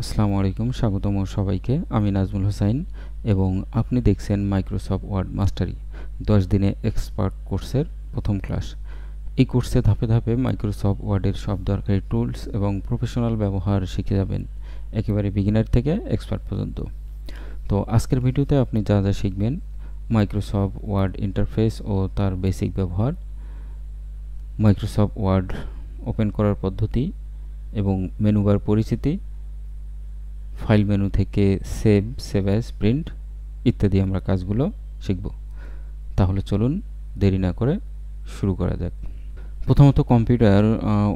আসসালামু আলাইকুম, স্বাগতম সবাইকে। আমি নাজমুল হোসাইন এবং আপনি দেখছেন মাইক্রোসফট ওয়ার্ড মাস্টারি 10 দিনে এক্সপার্ট কোর্সের প্রথম ক্লাস। এই কোর্সে ধাপে ধাপে মাইক্রোসফট ওয়ার্ডের সব দরকারি টুলস এবং প্রফেশনাল ব্যবহার শিখে যাবেন, একেবারে বিগিনার থেকে এক্সপার্ট পর্যন্ত। তো আজকের ভিডিওতে আপনি যা যা শিখবেন: মাইক্রোসফট ওয়ার্ড ইন্টারফেস ও তার বেসিক ব্যবহার, মাইক্রোসফট ওয়ার্ড ওপেন করার পদ্ধতি এবং মেনুবার পরিচিতি, ফাইল মেনু থেকে সেভ অ্যাজ, প্রিন্ট ইত্যাদি আমরা কাজগুলো শিখব। তাহলে চলুন দেরি না করে শুরু করা যাক। প্রথমত কম্পিউটার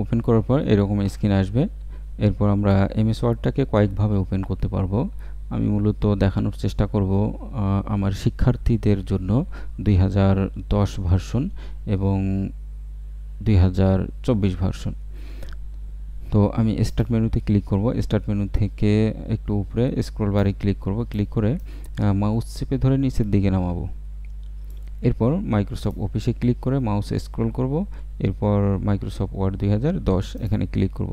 ওপেন করার পর এরকম স্ক্রিন আসবে। এরপর আমরা এমএস ওয়ার্ডটাকে কয়েকভাবে ওপেন করতে পারবো। আমি মূলত দেখানোর চেষ্টা করব আমার শিক্ষার্থীদের জন্য 2010 ভার্সন এবং 2024 ভার্সন। তো আমি স্টার্ট মেনুতে ক্লিক করব। স্টার্ট মেনু থেকে একটু উপরে স্ক্রল বারে ক্লিক করব। ক্লিক করে মাউস চেপে ধরে নিচের দিকে নামাবো। এরপর মাইক্রোসফট অফিসে ক্লিক করে মাউস স্ক্রল করব। এরপর মাইক্রোসফট ওয়ার্ড 2010 এখানে ক্লিক করব।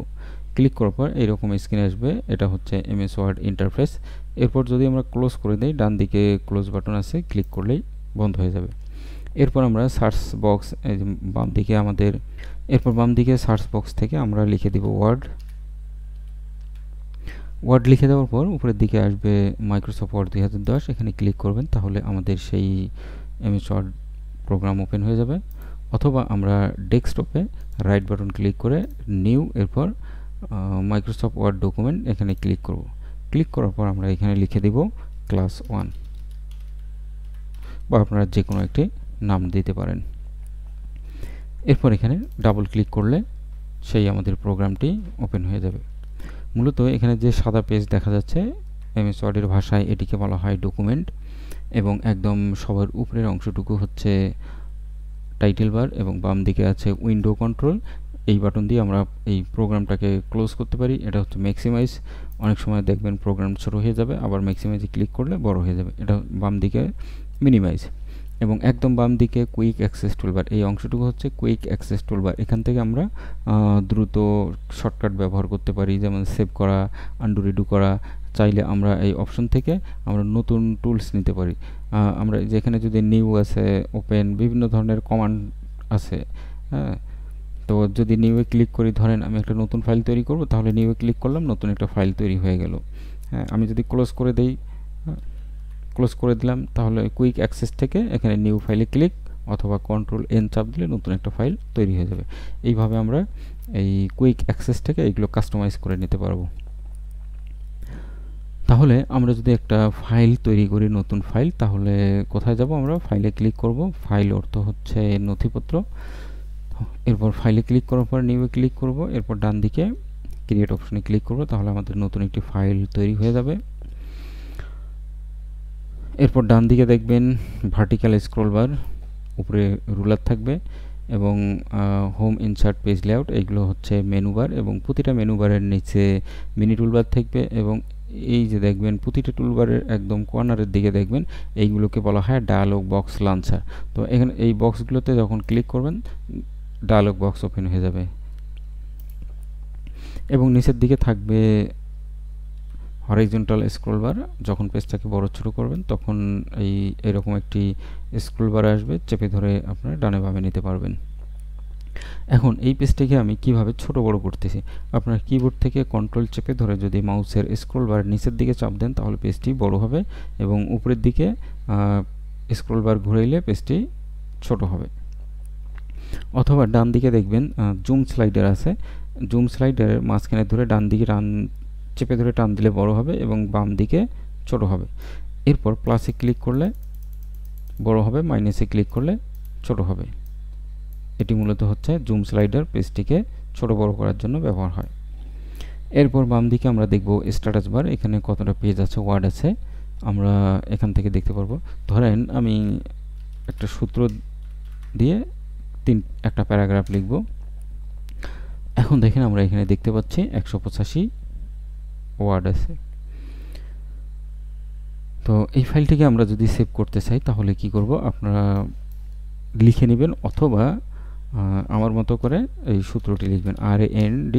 ক্লিক করার পর এইরকম স্ক্রিন আসবে। এটা হচ্ছে এমএস ওয়ার্ড ইন্টারফেস। এরপর যদি আমরা ক্লোজ করে দিই, ডান দিকে ক্লোজ বাটন আছে, ক্লিক করলেই বন্ধ হয়ে যাবে। এরপর আমরা সার্চ বক্স, বাম দিকে আমাদের বাম দিকে সার্চ বক্স থেকে আমরা লিখে দিব ওয়ার্ড লিখে দেওয়ার পর উপরের দিকে আসবে মাইক্রোসফট ওয়ার্ড 2010, এখানে ক্লিক করবেন, তাহলে আমাদের সেই এমএস ওয়ার্ড প্রোগ্রাম ওপেন হয়ে যাবে। অথবা আমরা ডেস্কটপে রাইট বাটন ক্লিক করে নিউ, এরপর মাইক্রোসফট ওয়ার্ড ডকুমেন্ট এখানে ক্লিক করব। ক্লিক করার পর আমরা এখানে লিখে দিব ক্লাস 1, বা আপনারা যে কোনো একটি নাম দিতে পারেন। এরপর এখানে ডাবল ক্লিক করলে সেই আমাদের প্রোগ্রামটি ওপেন হয়ে যাবে। মূলত এখানে যে সাদা পেজ দেখা যাচ্ছে, এমএস ওয়ার্ডের ভাষায় এটিকে বলা হয় ডকুমেন্ট, এবং একদম সবার উপরের অংশটুকু হচ্ছে টাইটেল বার, এবং বাম দিকে আছে উইন্ডো কন্ট্রোল। এই বাটন দিয়ে আমরা এই প্রোগ্রামটাকে ক্লোজ করতে পারি। এটা হচ্ছে ম্যাক্সিমাইজ। অনেক সময় দেখবেন প্রোগ্রাম ছোট হয়ে যাবে, আবার ম্যাক্সিমাইজে ক্লিক করলে বড় হয়ে যাবে। এটা বাম দিকে মিনিমাইজ। এবং একদম বাম দিকে কুইক অ্যাক্সেস টুলবার, এই অংশটুকু হচ্ছে কুইক অ্যাক্সেস টুলবার। এখান থেকে আমরা দ্রুত শর্টকাট ব্যবহার করতে পারি, যেমন সেভ করা, আন্ডু রিডু করা। চাইলে আমরা এই অপশন থেকে আমরা নতুন টুলস নিতে পারি। আমরা যেখানে যদি নিউ আছে, ওপেন, বিভিন্ন ধরনের কমান্ড আছে। হ্যাঁ, তো যদি নিউয়ে ক্লিক করি, ধরেন আমি একটা নতুন ফাইল তৈরি করব, তাহলে নিউয়ে ক্লিক করলাম, নতুন একটা ফাইল তৈরি হয়ে গেল। হ্যাঁ, আমি যদি ক্লোজ করে দেই, ক্লোজ করে দিলাম, তাহলে কুইক অ্যাক্সেস থেকে এখানে নিউ ফাইলে ক্লিক অথবা কন্ট্রোল এন চাপ দিলে নতুন একটা ফাইল তৈরি হয়ে যাবে। এইভাবে আমরা এই কুইক অ্যাক্সেস থেকে এইগুলো কাস্টমাইজ করে নিতে পারবো। তাহলে আমরা যদি একটা ফাইল তৈরি করি, নতুন ফাইল, তাহলে কোথায় যাব? আমরা ফাইলে ক্লিক করব। ফাইল অর্থ হচ্ছে নথিপত্র। এরপর ফাইলে ক্লিক করার পর নিউয়ে ক্লিক করব। এরপর ডান দিকে ক্রিয়েট অপশনে ক্লিক করব, তাহলে আমাদের নতুন একটি ফাইল তৈরি হয়ে যাবে। এরপর ডান দিকে দেখবেন ভার্টিক্যাল স্ক্রল বার, উপরে রুলার থাকবে, এবং হোম, ইনসার্ট, পেজ লেআউট, এইগুলো হচ্ছে মেনু বার, এবং প্রতিটা মেনু বারের নিচে মিনি টুলবার থাকবে। এবং এই যে দেখবেন প্রতিটা টুলবারের একদম কর্নারের দিকে দেখবেন এইগুলোকে বলা হয় ডায়ালগ বক্স লঞ্চার। তো এখানে এই বক্সগুলোতে যখন ক্লিক করবেন, ডায়ালগ বক্স ওপেন হয়ে যাবে। এবং নিচের দিকে থাকবে হরাইজন্টাল স্ক্রল বার। যখন পেজটাকে বড় ছোট করবেন, তখন এরকম একটি স্ক্রল বার আসবে, চেপে ধরে আপনারা ডানে বামে নিতে পারবেন। এখন এই পেজটাকে আমি কিভাবে ছোট বড় করতেছি, আপনার কিবোর্ড থেকে কন্ট্রোল চেপে ধরে যদি মাউসের স্ক্রল বার নিচের দিকে চাপ দেন, তাহলে পেজটি বড় হবে, এবং উপরের দিকে স্ক্রল বার ঘুরাইলে পেজটি ছোট হবে। অথবা ডান দিকে দেখবেন জুম স্লাইডার আছে। জুম স্লাইডারের মাঝখানে ধরে ডান দিকে চেপে ধরে টান দিলে বড় হবে, এবং বাম দিকে ছোট হবে। এরপর প্লাসে ক্লিক করলে বড় হবে, মাইনাসে ক্লিক করলে ছোট হবে। এটি মূলত হচ্ছে জুম স্লাইডার, পেজটিকে ছোট বড় করার জন্য ব্যবহার হয়। এরপর বাম দিকে আমরা দেখব স্ট্যাটাস বার। এখানে কতটা পেজ আছে, ওয়ার্ড আছে, আমরা এখান থেকে দেখতে পারবো। ধরেন আমি একটা সূত্র দিয়ে একটা প্যারাগ্রাফ লিখব। এখন দেখেন আমরা এখানে দেখতে পাচ্ছি 185 ওয়ার্ড আছে। তো এই ফাইলটিকে আমরা যদি সেভ করতে চাই, তাহলে কি করব? আপনারা লিখে নেবেন, অথবা আমার মতো করে এই সূত্রটি লিখবেন। RAND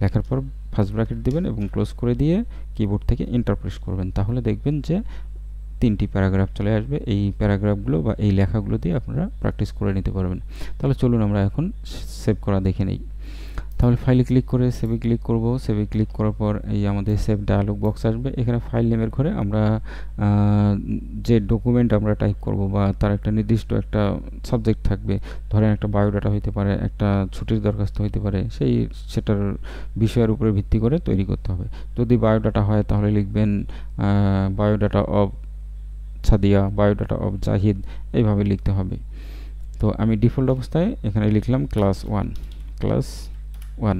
লেখার পর ফার্স্ট ব্র্যাকেট দিবেন এবং ক্লোজ করে দিয়ে কিবোর্ড থেকে এন্টার প্রেস করবেন। তাহলে দেখবেন যে 3টি প্যারাগ্রাফ চলে আসবে। এই প্যারাগ্রাফগুলো বা এই লেখাগুলো দিয়ে আপনারা প্র্যাকটিস করে নিতে পারবেন। তাহলে চলুন আমরা এখন সেভ করা দেখে নেই। তাহলে ফাইলে ক্লিক করে সেভে ক্লিক করব। সেভে ক্লিক করার পর এই আমাদের সেভ ডায়ালগ বক্স আসবে। এখানে ফাইল নেমের ঘরে আমরা যে ডকুমেন্ট আমরা টাইপ করব বা তার একটা নির্দিষ্ট একটা সাবজেক্ট থাকবে, ধরেন একটা বায়োডাটা হইতে পারে, একটা ছুটির দরখাস্ত হইতে পারে, সেটার বিষয়ের উপরে ভিত্তি করে তৈরি করতে হবে। যদি বায়োডাটা হয় তাহলে লিখবেন biodata of Sadia, biodata of Zahid, এইভাবে লিখতে হবে। তো আমি ডিফল্ট অবস্থায় এখানে লিখলাম ক্লাস 1,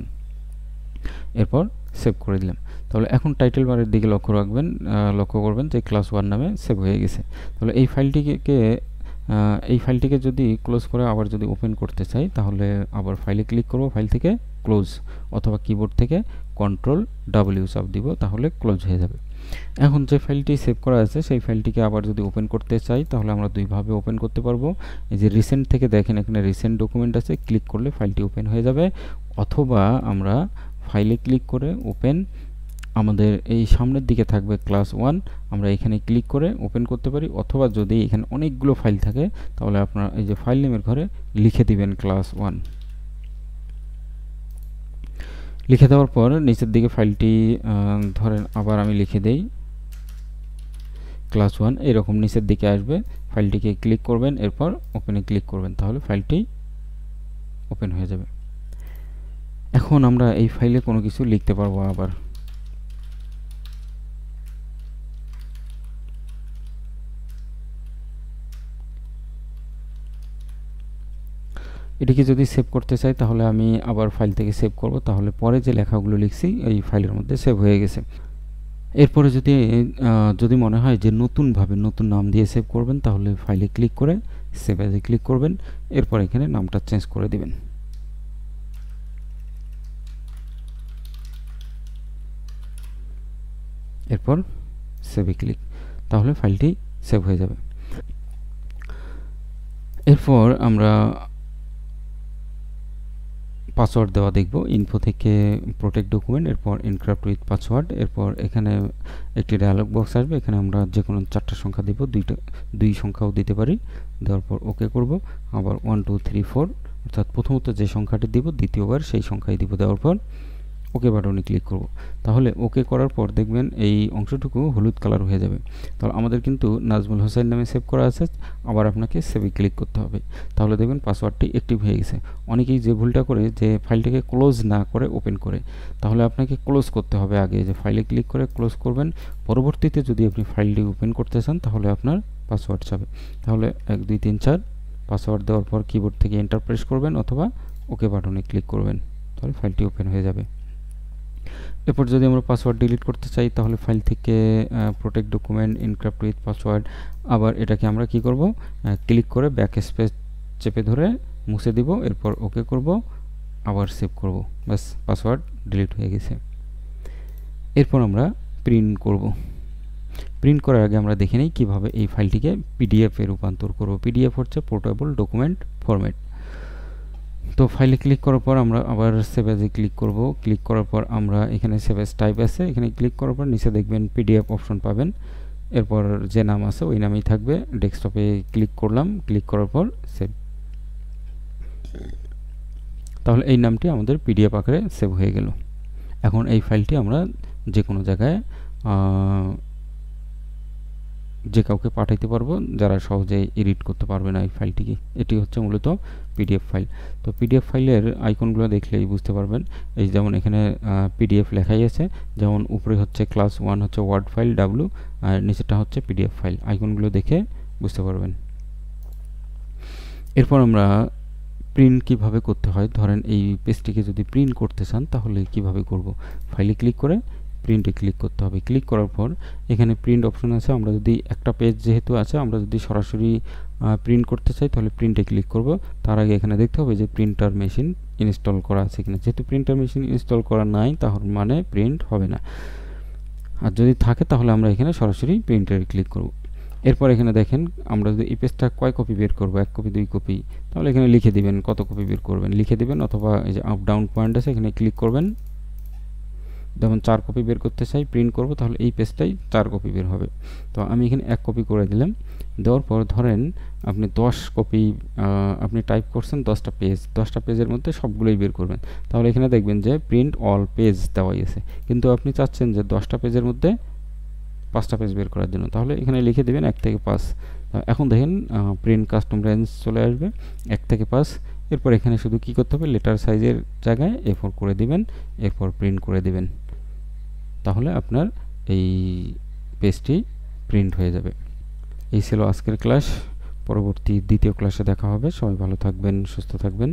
এরপর সেভ করে দিলাম। তাহলে এখন টাইটেল বারের দিকে লক্ষ্য করবেন যে ক্লাস 1 নামে সেভ হয়ে গেছে। তাহলে এই ফাইলটিকে যদি ক্লোজ করে আবার যদি ওপেন করতে চাই তাহলে আবার ফাইলে ক্লিক করব, ফাইল থেকে ক্লোজ, অথবা কিবোর্ড থেকে Ctrl+W চাপ দিব, তাহলে ক্লোজ হয়ে যাবে। এখন যে ফাইলটি সেভ করা আছে সেই ফাইলটিকে আবার যদি ওপেন করতে চাই তাহলে আমরা দুইভাবে ওপেন করতে পারবো। এই যে রিসেন্ট থেকে দেখেন এখানে রিসেন্ট ডকুমেন্ট আছে, ক্লিক করলে ফাইলটি ওপেন হয়ে যাবে। অথবা আমরা ফাইলে ক্লিক করে ওপেন, আমাদের এই সামনের দিকে থাকবে ক্লাস 1, আমরা এখানে ক্লিক করে ওপেন করতে পারি। অথবা যদি এখানে অনেকগুলো ফাইল থাকে তাহলে আপনারা এই যে ফাইল নেমের ঘরে লিখে দিবেন ক্লাস 1। লিখে দেওয়ার পর নিচের দিকে ফাইলটি ধরেন আবার আমি লিখে দেই ক্লাস 1, এরকম নিচের দিকে আসবে। ফাইলটিকে ক্লিক করবেন, এরপর ওপেনে ক্লিক করবেন, তাহলে ফাইলটি ওপেন হয়ে যাবে। এখন আমরা এই ফাইলে কোনো কিছু লিখতে পারবো আবার। এটিকে যদি সেভ করতে চাই তাহলে আমি আবার ফাইল থেকে সেভ করব, তাহলে পরে যে লেখাগুলো লিখছি এই ফাইলের মধ্যে সেভ হয়ে গেছে। এরপরে যদি মনে হয় যে নতুন নাম দিয়ে সেভ করবেন তাহলে ফাইলে ক্লিক করে সেভ এজে ক্লিক করবেন, এরপর এখানে নামটা চেঞ্জ করে দিবেন। এরপর সেভে ক্লিক, তাহলে ফাইলটি সেভ হয়ে যাবে। এরপর আমরা পাসওয়ার্ড দেওয়া দেখব। ইনফো থেকে প্রোটেক্ট ডকুমেন্ট, এরপর এনক্রিপ্ট উইথ পাসওয়ার্ড। এরপর এখানে একটি ডায়ালগ বক্স আসবে, এখানে আমরা যে কোনো 4টা সংখ্যা দেব, দুই সংখ্যাও দিতে পারি। দেওয়ার পর ওকে করব। আবার 1 2 3 4 অর্থাৎ প্রথমত যে সংখ্যাটি দিব দ্বিতীয়বার সেই সংখ্যাই দিব। দেওয়ার পর ওকে বাটনে ক্লিক করব। তাহলে ওকে করার পর দেখবেন এই অংশটুকু হলুদ কালার হয়ে যাবে। তাহলে আমাদের কিন্তু নাজমুল হোসেন নামে সেভ করা আছে, আবার আপনাকে সেভে ক্লিক করতে হবে। তাহলে দেখবেন পাসওয়ার্ডটি অ্যাক্টিভ হয়ে গেছে। অনেকেই যে ভুলটা করে যে ফাইলটাকে ক্লোজ না করে ওপেন করে, তাহলে আপনাকে ক্লোজ করতে হবে আগে, যে ফাইলে ক্লিক করে ক্লোজ করবেন। পরবর্তীতে যদি আপনি ফাইলটি ওপেন করতে চান তাহলে আপনার পাসওয়ার্ড যাবে। তাহলে 1 2 3 4 পাসওয়ার্ড দেওয়ার পর কিবোর্ড থেকে এন্টার প্রেস করবেন অথবা ওকে বাটনে ক্লিক করবেন, তাহলে ফাইলটি ওপেন হয়ে যাবে। এরপর যদি আমরা পাসওয়ার্ড ডিলিট করতে চাই তাহলে ফাইল থেকে protect document encrypt with password, আবার এটাকে আমরা কি করব, ক্লিক করে ব্যাক স্পেস চেপে ধরে মুছে দিব। এরপর ওকে করব, আবার সেভ করব, বাস পাসওয়ার্ড ডিলিট হয়ে গেছে। এরপর আমরা প্রিন্ট করব। প্রিন্ট করার আগে আমরা দেখে নিই কীভাবে এই ফাইলটিকে পিডিএফে রূপান্তর করব। পিডিএফ হচ্ছে পোর্টেবল ডকুমেন্ট ফরম্যাট। তো ফাইলে ক্লিক করার পর আমরা আবার সেভ এজে ক্লিক করব। ক্লিক করার পর আমরা এখানে সেভ এজ টাইপ আছে, এখানে ক্লিক করার পর নিচে দেখবেন পিডিএফ অপশন পাবেন। এরপর যে নাম আছে ওই নামেই থাকবে। ডেস্কটপে ক্লিক করলাম, ক্লিক করার পর সেভ, তাহলে এই নামটি আমাদের পিডিএফ আকারে সেভ হয়ে গেল। এখন এই ফাইলটি আমরা যে কোনো জায়গায় যে কাউকে পাঠাইতে পারবো যারা সহজে এডিট করতে পারবে না এই ফাইলটিকে। এটি হচ্ছে মূলত পিডিএফ ফাইল। তো পিডিএফ ফাইলের আইকনগুলো দেখলেই বুঝতে পারবেন। এই যেমন এখানে পিডিএফ লেখাই আছে, যেমন উপরে হচ্ছে ক্লাস 1 হচ্ছে ওয়ার্ড ফাইল W, আর নিচেটা হচ্ছে পিডিএফ ফাইল। আইকনগুলো দেখে বুঝতে পারবেন। এরপর আমরা প্রিন্ট কিভাবে করতে হয়, ধরেন এই পেজটিকে যদি প্রিন্ট করতে চান তাহলে কিভাবে করব। ফাইলে ক্লিক করে প্রিন্টে ক্লিক করতে হবে। ক্লিক করার পর এখানে প্রিন্ট অপশন আছে। আমরা যদি একটা পেজ যেহেতু আছে, আমরা যদি সরাসরি প্রিন্ট করতে চাই তাহলে প্রিন্টে ক্লিক করব। তার আগে এখানে দেখতে হবে যে প্রিন্টার মেশিন ইনস্টল করা আছে কিনা। যেহেতু প্রিন্টার মেশিন ইনস্টল করা নাই তাহলে মানে প্রিন্ট হবে না, আর যদি থাকে তাহলে আমরা এখানে সরাসরি প্রিন্টারে ক্লিক করব। এরপর এখানে দেখেন আমরা যদি এই পেজটা কয় কপি বের করব, 1 কপি 2 কপি, তাহলে এখানে লিখে দিবেন কত কপি বের করবেন, লিখে দিবেন। অথবা এই যে আপ ডাউন পয়েন্ট আছে এখানে ক্লিক করবেন, যেমন 4 কপি বের করতে চাই, প্রিন্ট করব, তাহলে এই পেজটাই 4 কপি বের হবে। তো আমি এখানে 1 কপি করে দিলাম। দেওয়ার পর ধরেন আপনি 10 কপি আপনি টাইপ করছেন 10টা পেজ, 10টা পেজের মধ্যে সবগুলোই বের করবেন। তাহলে এখানে দেখবেন যে প্রিন্ট অল পেজ দেওয়াই আছে, কিন্তু আপনি চাচ্ছেন যে 10টা পেজের মধ্যে 5টা পেজ বের করার জন্য, তাহলে এখানে লিখে দেবেন 1 থেকে 5। এখন দেখেন প্রিন্ট কাস্টম রেঞ্জ চলে আসবে 1 থেকে 5। এরপর এখানে শুধু কি করতে হবে, লেটার সাইজের জায়গায় A4 করে দিবেন, এরপর প্রিন্ট করে দিবেন, তাহলে আপনার এই পেজটি প্রিন্ট হয়ে যাবে। এই ছিল আজকের ক্লাস। পরবর্তী দ্বিতীয় ক্লাসে দেখা হবে। সবাই ভালো থাকবেন, সুস্থ থাকবেন।